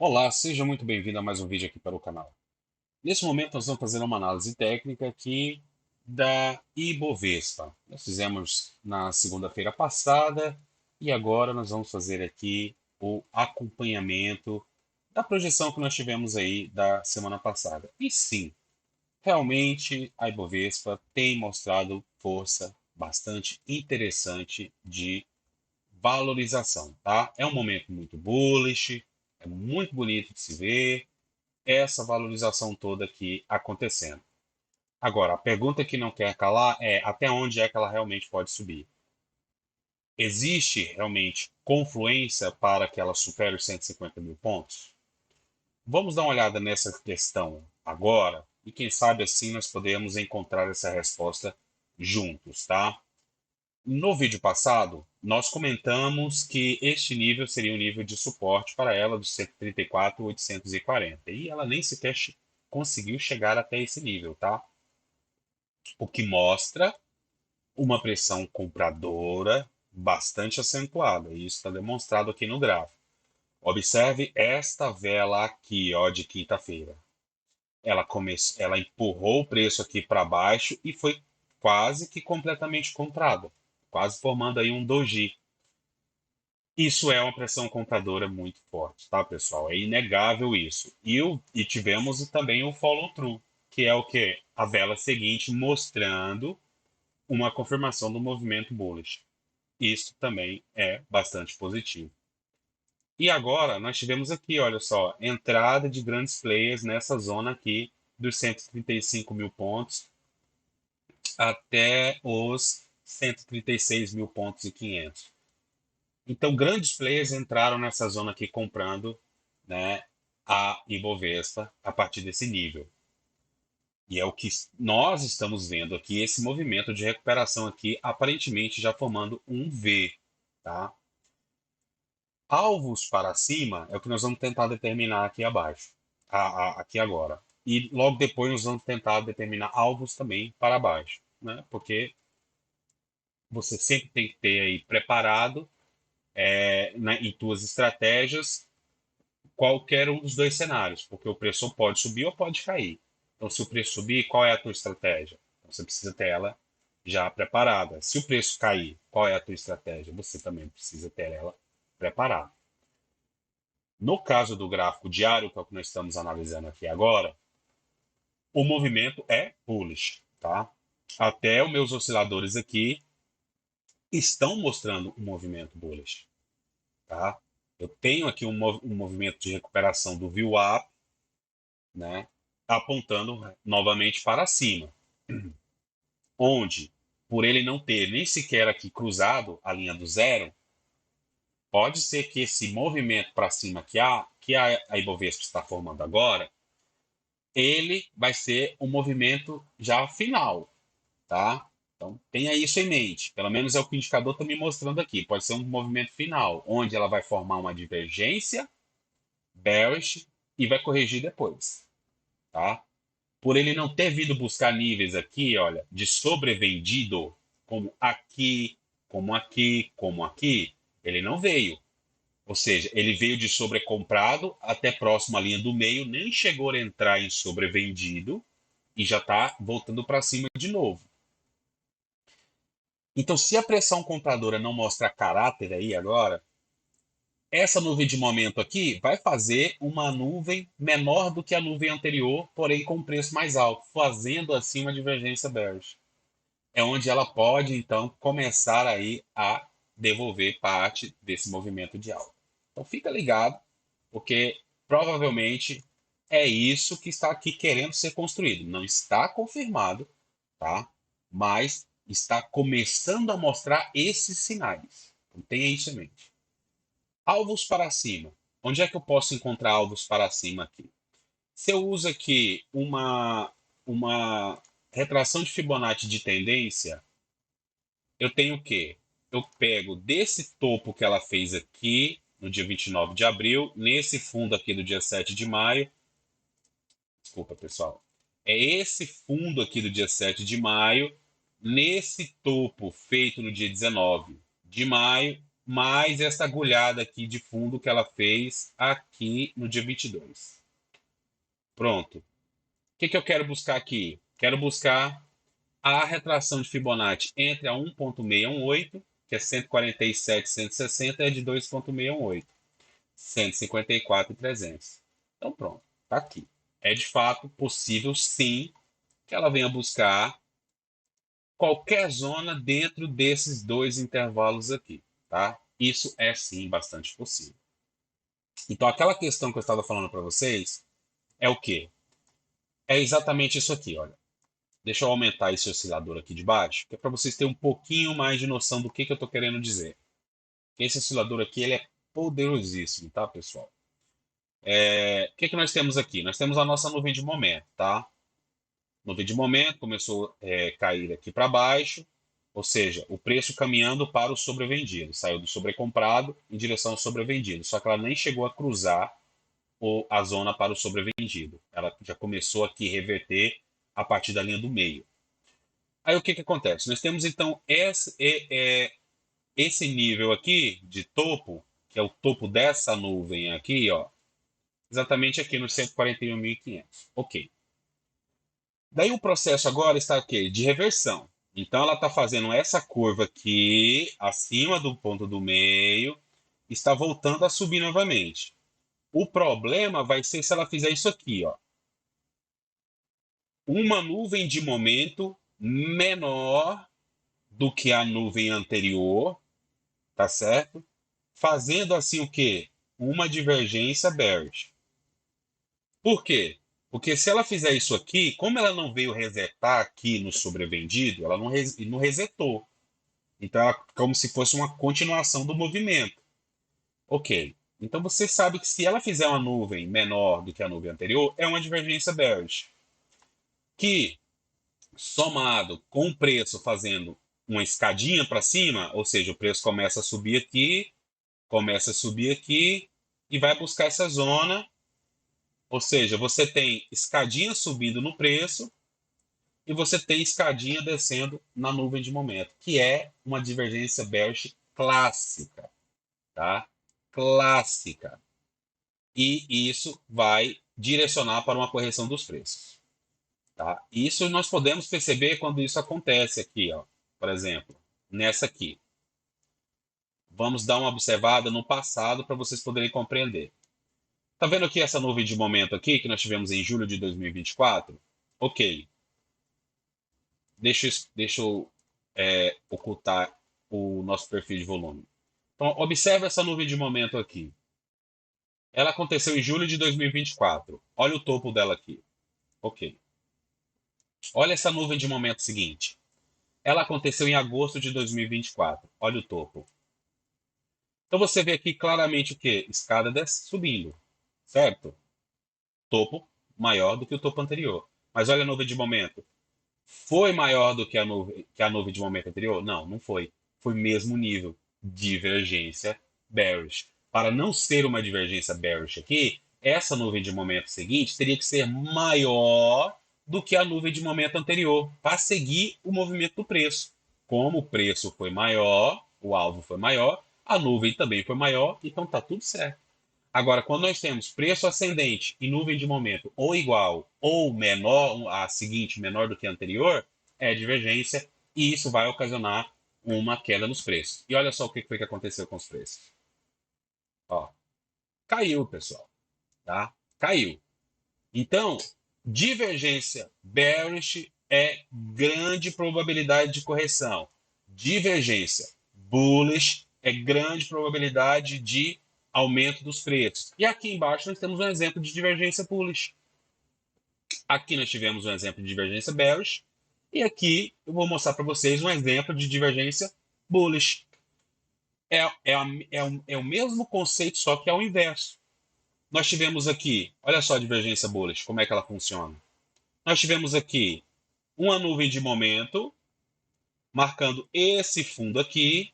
Olá, seja muito bem-vindo a mais um vídeo aqui para o canal. Nesse momento, nós vamos fazer uma análise técnica aqui da Ibovespa. Nós fizemos na segunda-feira passada e agora nós vamos fazer aqui o acompanhamento da projeção que nós tivemos aí da semana passada. E sim, realmente a Ibovespa tem mostrado força bastante interessante de valorização, tá? É um momento muito bullish, é muito bonito de se ver essa valorização toda aqui acontecendo. Agora, a pergunta que não quer calar é até onde é que ela realmente pode subir? Existe realmente confluência para que ela supere os 150 mil pontos? Vamos dar uma olhada nessa questão agora e quem sabe assim nós podemos encontrar essa resposta juntos, tá? No vídeo passado, nós comentamos que este nível seria um nível de suporte para ela dos 134.840 e ela nem sequer conseguiu chegar até esse nível, tá? O que mostra uma pressão compradora bastante acentuada, e isso está demonstrado aqui no gráfico. Observe esta vela aqui, ó, de quinta-feira. Ela empurrou o preço aqui para baixo e foi quase que completamente comprada, quase formando aí um doji. Isso é uma pressão compradora muito forte, tá, pessoal? É inegável isso. E tivemos também o follow-through, que é o que? A vela seguinte mostrando uma confirmação do movimento bullish. Isso também é bastante positivo. E agora nós tivemos aqui, olha só, entrada de grandes players nessa zona aqui dos 135 mil pontos até os 136 mil pontos e 500. Então, grandes players entraram nessa zona aqui comprando, né, a Ibovespa a partir desse nível. E é o que nós estamos vendo aqui, esse movimento de recuperação aqui, aparentemente já formando um V, tá? Alvos para cima é o que nós vamos tentar determinar aqui abaixo, aqui agora. E logo depois nós vamos tentar determinar alvos também para baixo, né? Porque você sempre tem que ter aí preparado em tuas estratégias qualquer um dos dois cenários, porque o preço pode subir ou pode cair. Então, se o preço subir, qual é a tua estratégia? Então, você precisa ter ela já preparada. Se o preço cair, qual é a tua estratégia? Você também precisa ter ela preparada. No caso do gráfico diário, que é o que nós estamos analisando aqui agora, o movimento é bullish, tá? Até os meus osciladores aqui estão mostrando um movimento bullish, tá? Eu tenho aqui um movimento de recuperação do VWAP, né, apontando novamente para cima, onde, por ele não ter nem sequer aqui cruzado a linha do zero, pode ser que esse movimento para cima que a Ibovespa está formando agora, ele vai ser um movimento já final, tá? Então tenha isso em mente. Pelo menos é o que o indicador está me mostrando aqui. Pode ser um movimento final, onde ela vai formar uma divergência bearish e vai corrigir depois, tá? Por ele não ter vindo buscar níveis aqui, olha, de sobrevendido, como aqui, como aqui, como aqui, ele não veio. Ou seja, ele veio de sobrecomprado até próximo à linha do meio, nem chegou a entrar em sobrevendido e já está voltando para cima de novo. Então, se a pressão compradora não mostra caráter aí agora, essa nuvem de momento aqui vai fazer uma nuvem menor do que a nuvem anterior, porém com preço mais alto, fazendo assim uma divergência bearish. É onde ela pode, então, começar aí a devolver parte desse movimento de alta. Então, fica ligado, porque provavelmente é isso que está aqui querendo ser construído. Não está confirmado, tá? Mas está começando a mostrar esses sinais. Então, tenha isso em mente. Alvos para cima. Onde é que eu posso encontrar alvos para cima aqui? Se eu uso aqui uma retração de Fibonacci de tendência, eu tenho o quê? Eu pego desse topo que ela fez aqui, no dia 29 de abril, nesse fundo aqui do dia 7 de maio. Desculpa, pessoal. É esse fundo aqui do dia 7 de maio, nesse topo feito no dia 19 de maio, mais essa agulhada aqui de fundo que ela fez aqui no dia 22. Pronto. O que eu quero buscar aqui? Quero buscar a retração de Fibonacci entre a 1.618, que é 147,160, e a de 2.618, 154,300. Então pronto, está aqui. É de fato possível, sim, que ela venha buscar qualquer zona dentro desses dois intervalos aqui, tá? Isso é sim bastante possível. Então aquela questão que eu estava falando para vocês é o quê? É exatamente isso aqui, olha. Deixa eu aumentar esse oscilador aqui de baixo, que é para vocês terem um pouquinho mais de noção do que eu estou querendo dizer. Esse oscilador aqui ele é poderosíssimo, tá, pessoal? O que nós temos aqui? Nós temos a nossa nuvem de momento, tá? Nuvem de momento começou a cair aqui para baixo, ou seja, o preço caminhando para o sobrevendido. Saiu do sobrecomprado em direção ao sobrevendido, só que ela nem chegou a cruzar a zona para o sobrevendido. Ela já começou aqui a reverter a partir da linha do meio. Aí o que acontece? Nós temos então esse nível aqui de topo, que é o topo dessa nuvem aqui, ó, exatamente aqui no 141.500. Ok. Daí o processo agora está aqui de reversão. Então ela está fazendo essa curva aqui, acima do ponto do meio, está voltando a subir novamente. O problema vai ser se ela fizer isso aqui, ó. Uma nuvem de momento menor do que a nuvem anterior, tá certo? Fazendo assim o quê? Uma divergência bearish. Por quê? Porque se ela fizer isso aqui, como ela não veio resetar aqui no sobrevendido, ela não resetou. Então, como se fosse uma continuação do movimento. Ok. Então, você sabe que se ela fizer uma nuvem menor do que a nuvem anterior, é uma divergência bearish. Que, somado com o preço fazendo uma escadinha para cima, ou seja, o preço começa a subir aqui e vai buscar essa zona. Ou seja, você tem escadinha subindo no preço e você tem escadinha descendo na nuvem de momento, que é uma divergência bearish clássica, tá? Clássica. E isso vai direcionar para uma correção dos preços, tá? Isso nós podemos perceber quando isso acontece aqui, ó. Por exemplo, nessa aqui. Vamos dar uma observada no passado para vocês poderem compreender. Tá vendo aqui essa nuvem de momento aqui que nós tivemos em julho de 2024? Ok. Deixa eu ocultar o nosso perfil de volume. Então, observe essa nuvem de momento aqui. Ela aconteceu em julho de 2024. Olha o topo dela aqui. Ok. Olha essa nuvem de momento seguinte. Ela aconteceu em agosto de 2024. Olha o topo. Então você vê aqui claramente o que? Escada subindo, certo? Topo maior do que o topo anterior. Mas olha a nuvem de momento. Foi maior do que a nuvem de momento anterior? Não, não foi. Foi mesmo nível. Divergência bearish. Para não ser uma divergência bearish aqui, essa nuvem de momento seguinte teria que ser maior do que a nuvem de momento anterior, para seguir o movimento do preço. Como o preço foi maior, o alvo foi maior, a nuvem também foi maior, então está tudo certo. Agora, quando nós temos preço ascendente e nuvem de momento ou igual ou menor, a seguinte menor do que a anterior, é divergência e isso vai ocasionar uma queda nos preços. E olha só o que foi que aconteceu com os preços. Ó, caiu, pessoal, tá? Caiu. Então, divergência bearish é grande probabilidade de correção. Divergência bullish é grande probabilidade de aumento dos preços. E aqui embaixo nós temos um exemplo de divergência bullish. Aqui nós tivemos um exemplo de divergência bearish. E aqui eu vou mostrar para vocês um exemplo de divergência bullish. É o mesmo conceito, só que é o inverso. Nós tivemos aqui, olha só a divergência bullish, como é que ela funciona. Nós tivemos aqui uma nuvem de momento, marcando esse fundo aqui,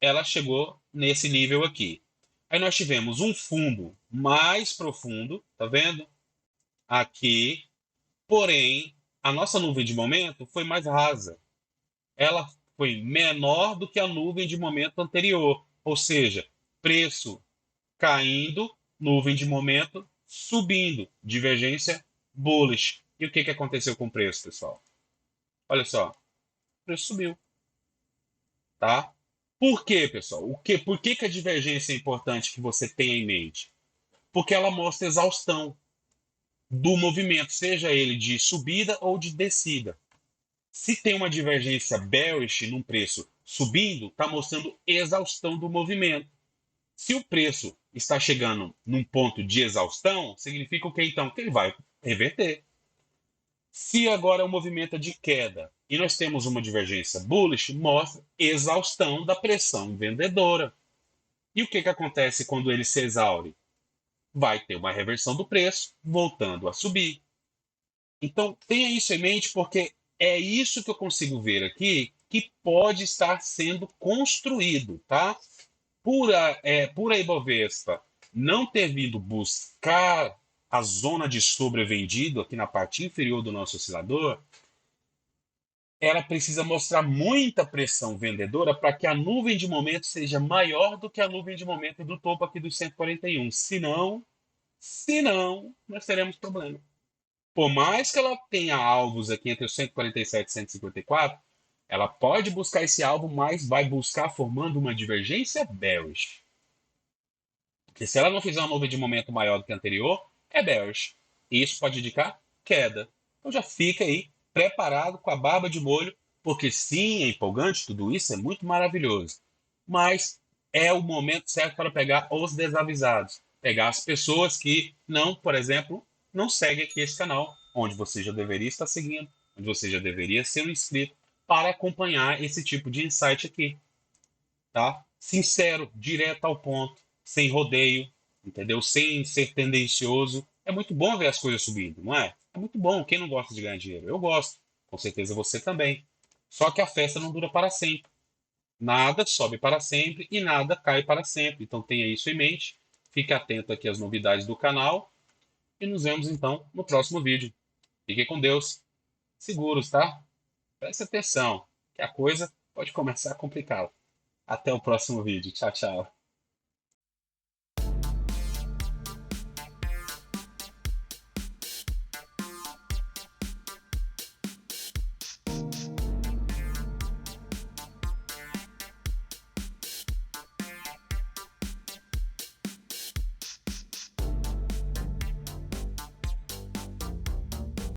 ela chegou nesse nível aqui. Aí nós tivemos um fundo mais profundo, tá vendo? Aqui, porém, a nossa nuvem de momento foi mais rasa. Ela foi menor do que a nuvem de momento anterior. Ou seja, preço caindo, nuvem de momento subindo, divergência bullish. E o que, que aconteceu com o preço, pessoal? Olha só, o preço subiu, tá? Por quê, pessoal? Por que, que a divergência é importante que você tenha em mente? Porque ela mostra exaustão do movimento, seja ele de subida ou de descida. Se tem uma divergência bearish num preço subindo, está mostrando exaustão do movimento. Se o preço está chegando num ponto de exaustão, significa o que então? Que ele vai reverter. Se agora o movimento é de queda e nós temos uma divergência bullish, mostra exaustão da pressão vendedora. E o que, que acontece quando ele se exaure? Vai ter uma reversão do preço, voltando a subir. Então, tenha isso em mente, porque é isso que eu consigo ver aqui que pode estar sendo construído, tá? Por a Ibovespa não ter vindo buscar a zona de sobrevendido aqui na parte inferior do nosso oscilador, ela precisa mostrar muita pressão vendedora para que a nuvem de momento seja maior do que a nuvem de momento do topo aqui dos 141. Senão, nós teremos problema. Por mais que ela tenha alvos aqui entre os 147 e 154, ela pode buscar esse alvo, mas vai buscar formando uma divergência bearish. Porque se ela não fizer uma nuvem de momento maior do que a anterior, é bearish. E isso pode indicar queda. Então já fica aí preparado com a barba de molho, porque sim, é empolgante, tudo isso é muito maravilhoso. Mas é o momento certo para pegar os desavisados. Pegar as pessoas que não, por exemplo, não seguem aqui esse canal, onde você já deveria estar seguindo, onde você já deveria ser um inscrito, para acompanhar esse tipo de insight aqui, tá? Sincero, direto ao ponto, sem rodeio, entendeu? Sem ser tendencioso. É muito bom ver as coisas subindo, não é? É muito bom. Quem não gosta de ganhar dinheiro? Eu gosto. Com certeza você também. Só que a festa não dura para sempre. Nada sobe para sempre e nada cai para sempre. Então tenha isso em mente. Fique atento aqui às novidades do canal e nos vemos então no próximo vídeo. Fique com Deus. Seguros, tá? Preste atenção, que a coisa pode começar a complicar. Até o próximo vídeo. Tchau, tchau.